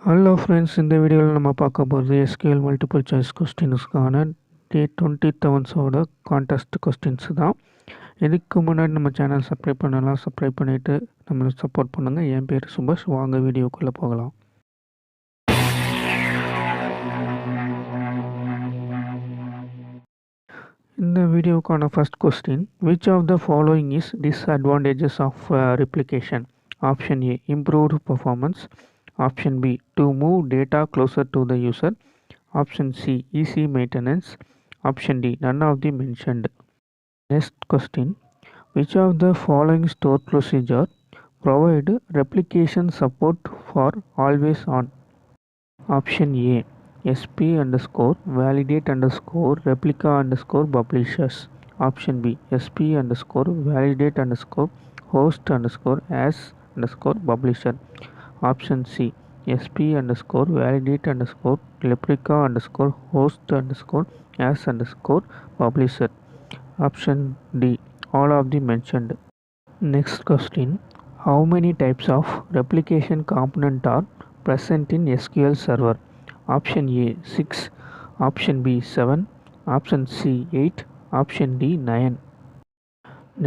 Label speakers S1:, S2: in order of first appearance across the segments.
S1: Hello friends, இந்த வீடியோவில் நம்ம பார்க்க போகிறது SQL மல்டிபிள் சாய்ஸ் கொஸ்டின்ஸ்க்கான டே 27ஸோட கான்டெஸ்ட் கொஸ்டின்ஸ் தான். இதுக்கு முன்னாடி நம்ம சேனல் சப்ஸ்கிரைப் பண்ணலாம், சப்ஸ்கிரைப் பண்ணிவிட்டு நம்மளை சப்போர்ட் பண்ணுங்கள். என் பேர் சுபாஷ். வாங்க வீடியோக்குள்ளே போகலாம். இந்த வீடியோக்கான first question, which of the following is disadvantages of replication? Option A, improved performance. Option B, to move data closer to the user. Option C, easy maintenance. Option D, none of the mentioned. Next question, which of the following store procedure provide replication support for always on? Option A, SP underscore validate underscore replica underscore publishers. Option B, SP underscore validate underscore host underscore as underscore publisher. Option C, SP underscore validate underscore replica underscore host underscore as underscore publisher. Option D, all of the mentioned. Next question, how many types of replication component are present in SQL Server? Option A, 6. Option B, 7. Option C, 8. Option D, 9.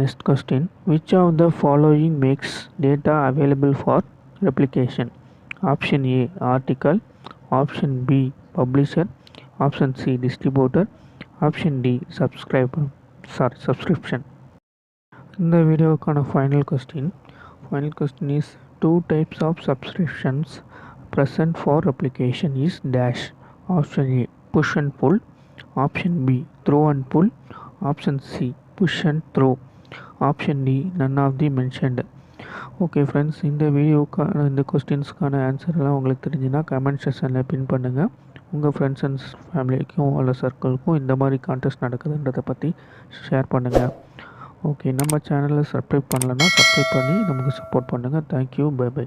S1: Next question, which of the following makes data available for replication? Option A, article. Option B, publisher. Option C, distributor. Option D, subscription. இந்த வீடியோக்கான final question is two types of subscriptions present for replication is dash. Option A, push and pull. Option B, throw and pull. Option C, push and throw. Option D, none of the mentioned. Okay friends, இந்த வீடியோக்கான இந்த கொஸ்டின்ஸ்க்கான ஆன்சர்லாம் உங்களுக்கு தெரிஞ்சுன்னா comment செக்ஷனில் பின் பண்ணுங்கள். உங்கள் friends and ஃபேமிலிக்கும் அல்ல சர்க்கிளுக்கும் இந்த மாதிரி கான்டெஸ்ட் நடக்குதுன்றதை பற்றி ஷேர் பண்ணுங்கள். ஓகே, நம்ம சேனலை சப்ஸ்கிரைப் பண்ணலைன்னா சப்ஸ்கிரைப் பண்ணி நமக்கு சப்போர்ட் பண்ணுங்கள். Thank you, bye by.